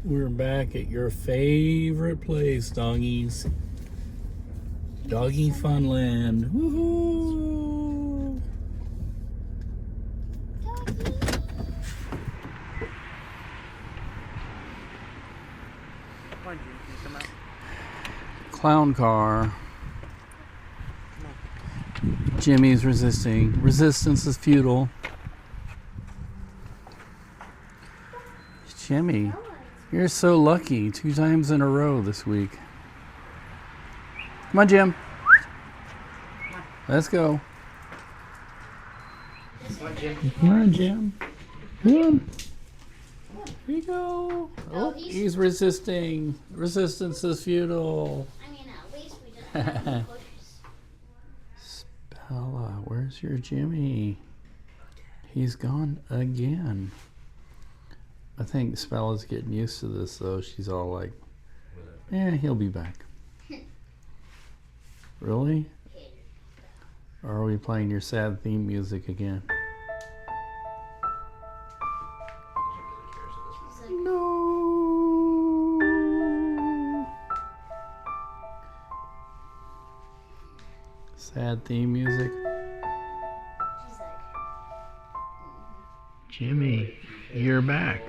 We're back at your favorite place, doggies. Doggy Funland. Woohoo! Come on, Jim, can you come out? Clown car. Jimmy's resisting. Resistance is futile. Jimmy, you're so lucky. 2 times in a row this week. Come on, Jim. Let's go. Come on, Jim. Come on, Jim. Come on. Here you go. Oh, he's resisting. Resistance is futile. I mean, at least we don't have any pushers. Bella, where's your Jimmy? He's gone again. I think Spella's getting used to this, though. She's all like, he'll be back. Really? Or are we playing your sad theme music again? No. Sad theme music. Jimmy, you're back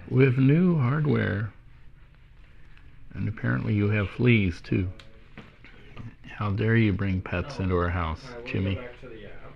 with new hardware. And apparently you have fleas too. How dare you bring pets into our house, Jimmy? Back to the